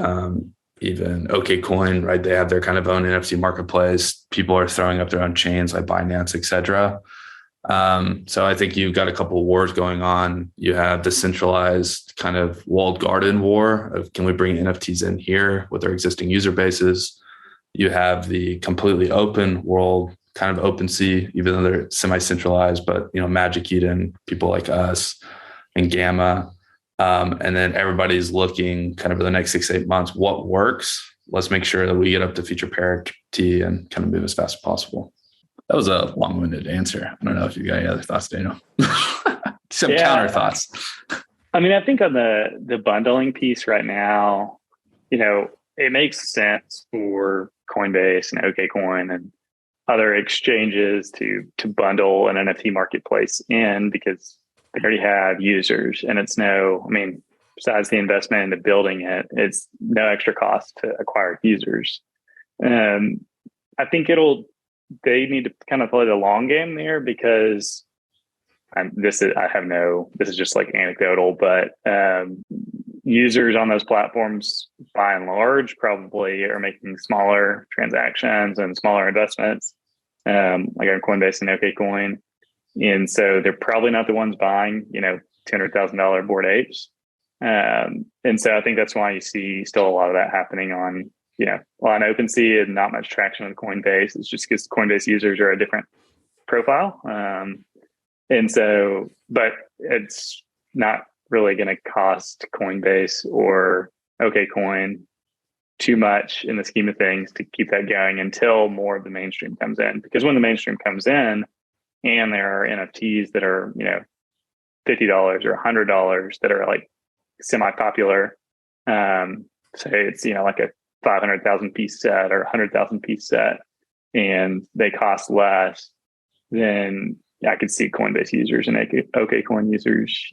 even OKCoin, right? They have their kind of own NFT marketplace. People are throwing up their own chains like Binance, et cetera. So I think you've got a couple of wars going on. You have the centralized kind of walled garden war of can we bring NFTs in here with our existing user bases? You have the completely open world, kind of OpenSea, even though they're semi-centralized, but Magic Eden, people like us and Gamma. And then everybody's looking kind of for the next 6 to 8 months, what works? Let's make sure that we get up to feature parity and kind of move as fast as possible. That was a long-winded answer. I don't know if you got any other thoughts, Daniel. Some counter thoughts. I mean, I think on the bundling piece right now, it makes sense for Coinbase and OKCoin and other exchanges to bundle an NFT marketplace in because they already have users, and besides the investment into building it, it's no extra cost to acquire users. I think they need to kind of play the long game there because this is just like anecdotal, but users on those platforms by and large probably are making smaller transactions and smaller investments, like on Coinbase and OKCoin. And so they're probably not the ones buying, $200,000 Bored Apes. And so I think that's why you see still a lot of that happening on OpenSea and not much traction on Coinbase. It's just because Coinbase users are a different profile. And so, but it's not really going to cost Coinbase or OKCoin too much in the scheme of things to keep that going until more of the mainstream comes in. Because when the mainstream comes in and there are NFTs that are, $50 or $100 that are like semi-popular. Say it's, like a 500,000 piece set or 100,000 piece set, and they cost less, then I could see Coinbase users and OKCoin users,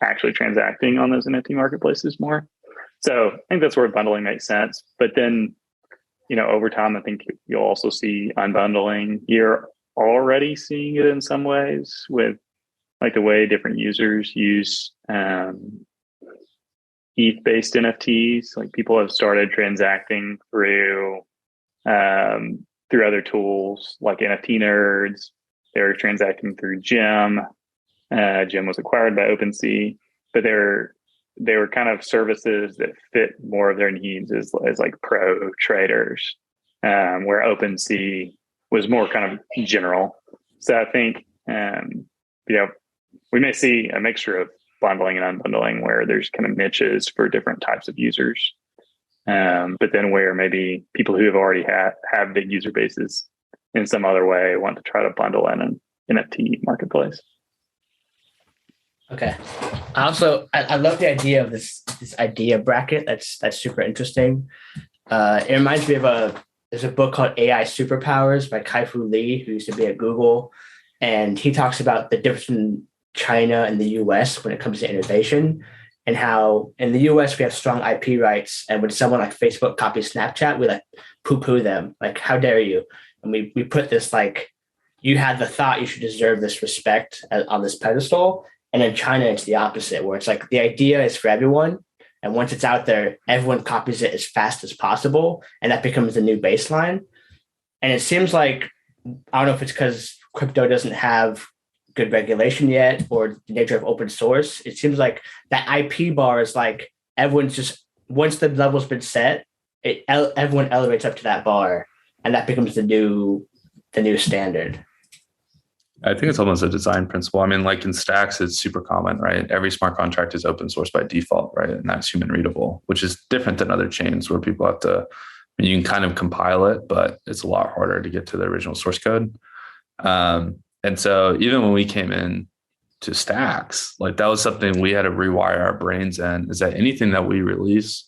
actually transacting on those NFT marketplaces more. So I think that's where bundling makes sense. But then, over time, I think you'll also see unbundling. You're already seeing it in some ways with like the way different users use ETH-based NFTs. Like people have started transacting through other tools like NFT Nerds. They're transacting through Gem. Gem was acquired by OpenSea, but they were kind of services that fit more of their needs as like pro traders, where OpenSea was more kind of general. So I think, we may see a mixture of bundling and unbundling where there's kind of niches for different types of users. But then where maybe people who have already have big user bases in some other way want to try to bundle in an NFT marketplace. Okay. I love the idea of this idea bracket. That's super interesting. It reminds me of there's a book called AI Superpowers by Kai-Fu Lee, who used to be at Google. And he talks about the difference in China and the US when it comes to innovation, and how in the US we have strong IP rights. And when someone like Facebook copies Snapchat, we like poo-poo them. Like, how dare you? And we put this like, you had the thought, you should deserve this respect on this pedestal. And in China, it's the opposite, where it's like the idea is for everyone. And once it's out there, everyone copies it as fast as possible. And that becomes the new baseline. And it seems like, I don't know if it's because crypto doesn't have good regulation yet or the nature of open source. It seems like that IP bar is like everyone's just, once the level's been set, everyone elevates up to that bar. And that becomes the new standard. I think it's almost a design principle. I mean, like in Stacks, it's super common, right? Every smart contract is open source by default, right? And that's human readable, which is different than other chains where people have to, you can kind of compile it, but it's a lot harder to get to the original source code. And so even when we came in to Stacks, like that was something we had to rewire our brains in, is that anything that we release,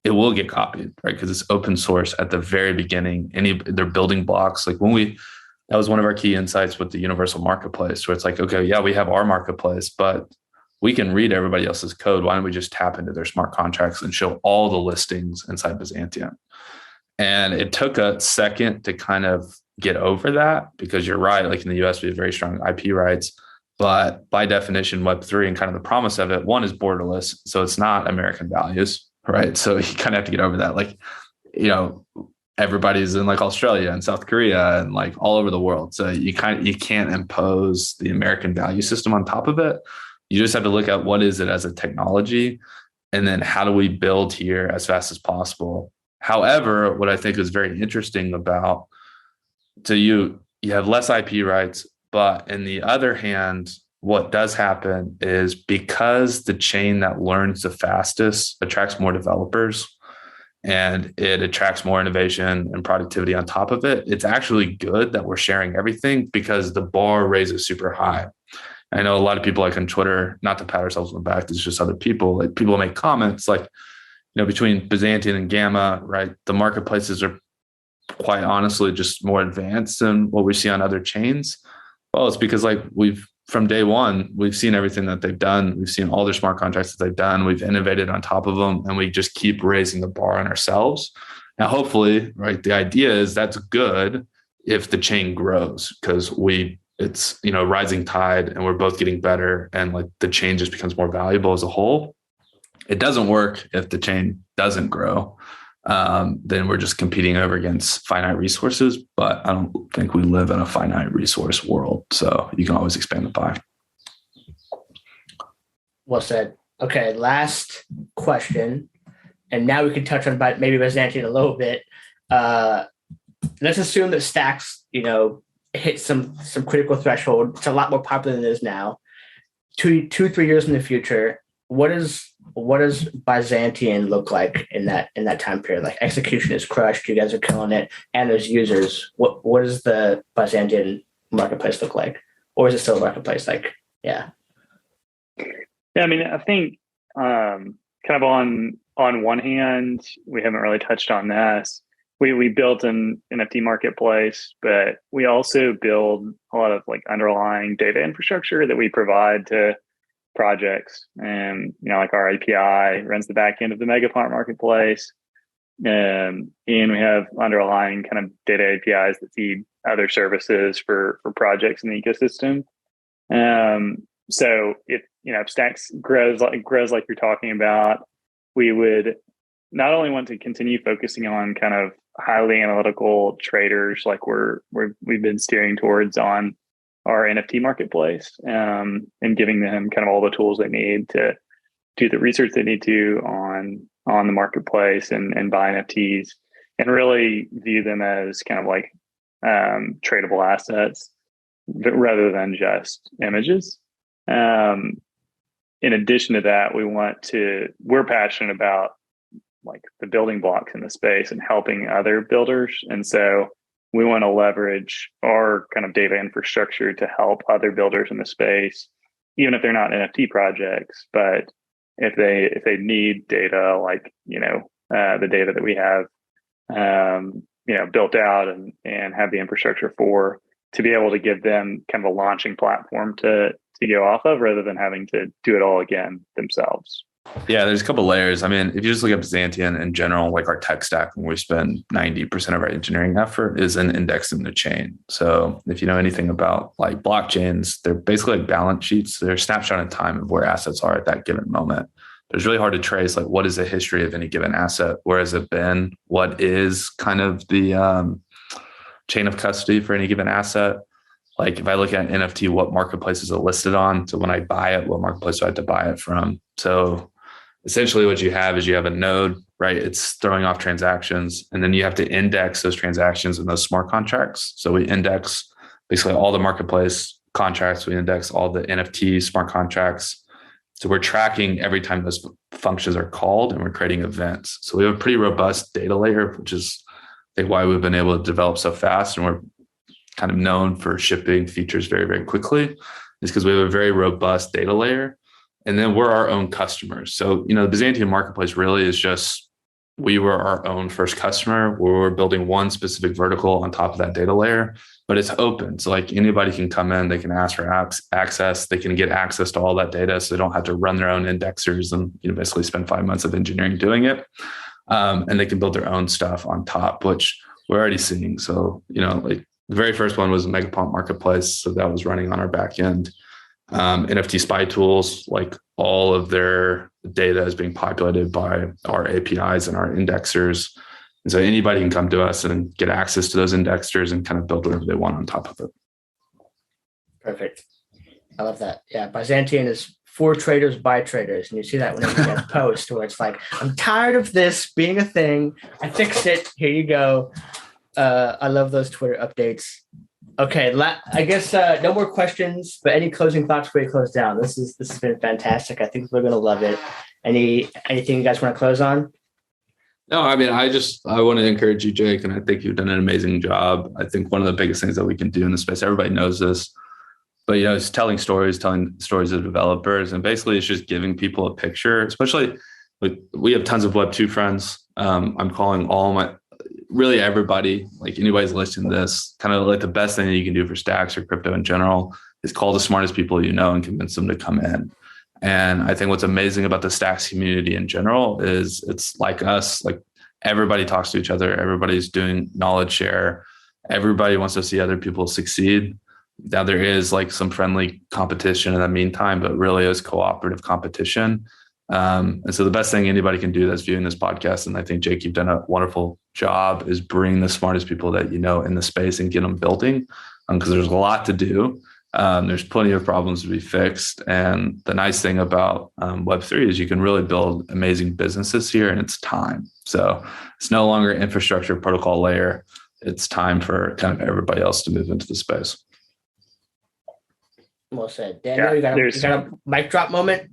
it will get copied, right? Because it's open source at the very beginning. They're building blocks. Like that was one of our key insights with the universal marketplace, where it's like, okay, yeah, we have our marketplace, but we can read everybody else's code. Why don't we just tap into their smart contracts and show all the listings inside Byzantium? And it took a second to kind of get over that, because you're right. Like in the US, we have very strong IP rights, but by definition, Web3 and kind of the promise of it, one is borderless. So it's not American values, right? So you kind of have to get over that. Like, everybody's in like Australia and South Korea and like all over the world. So you can't impose the American value system on top of it. You just have to look at what is it as a technology, and then how do we build here as fast as possible. However, what I think is very interesting about, so you have less IP rights, but in the other hand, what does happen is because the chain that learns the fastest attracts more developers, and it attracts more innovation and productivity on top of it, it's actually good that we're sharing everything, because the bar raises super high. I know a lot of people like on Twitter, not to pat ourselves on the back, it's just other people, like people make comments like, between Byzantium and Gamma, right? The marketplaces are quite honestly just more advanced than what we see on other chains. Well, it's because like from day one, we've seen everything that they've done. We've seen all their smart contracts that they've done. We've innovated on top of them, and we just keep raising the bar on ourselves. Now, hopefully, right, the idea is that's good if the chain grows, because it's rising tide, and we're both getting better, and like the chain just becomes more valuable as a whole. It doesn't work if the chain doesn't grow. Then we're just competing over against finite resources. But I don't think we live in a finite resource world. So you can always expand the pie. Well said. Okay, last question. And now we can touch on maybe Byzantium a little bit. Let's assume that Stacks, hit some critical threshold. It's a lot more popular than it is now. 2-3 years in the future, what does Byzantium look like in that time period? Like execution is crushed, you guys are killing it, and there's users. What does the Byzantium marketplace look like? Or is it still a marketplace? Like, yeah. Yeah, I mean, I think kind of on one hand, we haven't really touched on this. We built an NFT marketplace, but we also build a lot of like underlying data infrastructure that we provide to projects. And like our API runs the back end of the Megapont marketplace. And we have underlying kind of data APIs that feed other services for projects in the ecosystem. So if Stacks grows like you're talking about, we would not only want to continue focusing on kind of highly analytical traders like we've been steering towards on our NFT marketplace, and giving them kind of all the tools they need to do the research they need to on the marketplace and buy NFTs, and really view them as kind of like tradable assets rather than just images. In addition to that, we're passionate about like the building blocks in the space and helping other builders. And so we want to leverage our kind of data infrastructure to help other builders in the space, even if they're not NFT projects, but if they need data, like, the data that we have, built out and have the infrastructure for, to be able to give them kind of a launching platform to go off of, rather than having to do it all again themselves. Yeah, there's a couple layers. I mean, if you just look at Byzantion in general, like our tech stack, when we spend 90% of our engineering effort is in indexing the chain. So if you know anything about like blockchains, they're basically like balance sheets. They're a snapshot in time of where assets are at that given moment. It's really hard to trace like what is the history of any given asset? Where has it been? What is kind of the chain of custody for any given asset? Like if I look at an NFT, what marketplace is it listed on? So when I buy it, what marketplace do I have to buy it from? So essentially what you have is you have a node, right? It's throwing off transactions, and then you have to index those transactions in those smart contracts. So we index basically all the marketplace contracts. We index all the NFT smart contracts. So we're tracking every time those functions are called, and we're creating events. So we have a pretty robust data layer, which is I think why we've been able to develop so fast, and we're kind of known for shipping features very, very quickly, is because we have a very robust data layer. And then we're our own customers. So, the Byzantion marketplace really is just, we were our own first customer, where we're building one specific vertical on top of that data layer, but it's open. So like anybody can come in, they can ask for access, they can get access to all that data. So they don't have to run their own indexers and basically spend 5 months of engineering doing it. And they can build their own stuff on top, which we're already seeing. So, like the very first one was a Megapont marketplace. So that was running on our back end. NFT spy tools, like all of their data is being populated by our APIs and our indexers. And so anybody can come to us and get access to those indexers and kind of build whatever they want on top of it. Perfect. I love that. Yeah. Byzantion is for traders by traders. And you see that whenever you guys post, where it's like, I'm tired of this being a thing. I fixed it. Here you go. I love those Twitter updates. Okay, I guess no more questions, but any closing thoughts before we close down? This has been fantastic. I think we're going to love it. Anything you guys want to close on? No, I mean, I want to encourage you, Jake, and I think you've done an amazing job. I think one of the biggest things that we can do in this space, everybody knows this, but it's telling stories of developers, and basically it's just giving people a picture. Especially, we have tons of Web2 friends. I'm calling really everybody, like anybody's listening to this, kind of like the best thing that you can do for Stacks or crypto in general is call the smartest people and convince them to come in. And I think what's amazing about the Stacks community in general is it's like us, like everybody talks to each other. Everybody's doing knowledge share. Everybody wants to see other people succeed. Now there is like some friendly competition in the meantime, but really is cooperative competition. And so the best thing anybody can do that's viewing this podcast, and I think, Jake, you've done a wonderful job, is bring the smartest people that in the space and get them building, because there's a lot to do. There's plenty of problems to be fixed. And the nice thing about Web3 is you can really build amazing businesses here, and it's time. So it's no longer infrastructure protocol layer. It's time for kind of everybody else to move into the space. Well said. Daniel, you got a mic drop moment?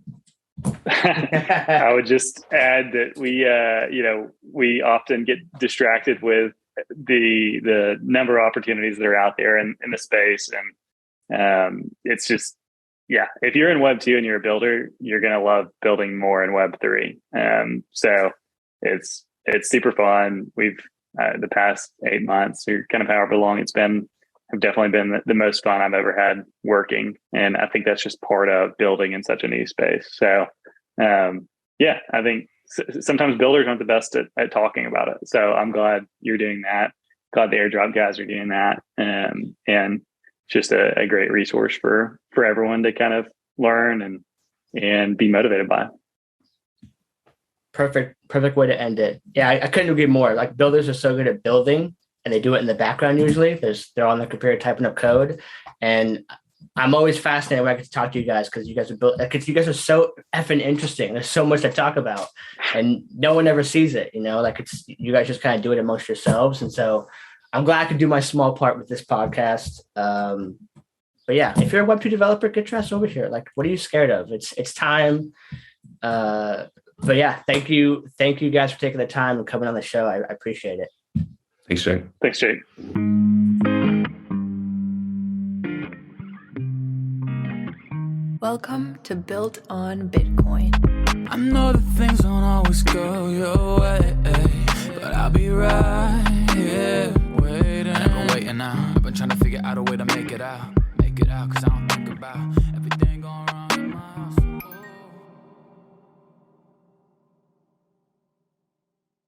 I would just add that we often get distracted with the number of opportunities that are out there in the space, and it's just yeah, if you're in Web 2 and you're a builder, you're going to love building more in Web 3. So it's super fun. We've the past 8 months, or kind of however long it's been, have definitely been the most fun I've ever had working. And I think that's just part of building in such a new space. So yeah, I think sometimes builders aren't the best at talking about it. So I'm glad you're doing that. Glad the airdrop guys are doing that. And just a great resource for everyone to kind of learn and be motivated by. Perfect way to end it. Yeah, I couldn't agree more. Like, builders are so good at building, and they do it in the background usually. They're on the computer typing up code. And I'm always fascinated when I get to talk to you guys, because you guys are so effing interesting. There's so much to talk about, and no one ever sees it, like you guys just kind of do it amongst yourselves. And so I'm glad I could do my small part with this podcast. But yeah, if you're a Web2 developer, get your ass over here. Like, what are you scared of? It's time. But yeah, thank you guys for taking the time and coming on the show. I appreciate it. Thanks, Jake. Thanks, Jake. Welcome to Built on Bitcoin. I know that things don't always go your way, but I'll be right here waiting. I've been waiting now. I've been trying to figure out a way to make it out, 'cause I don't think about everything.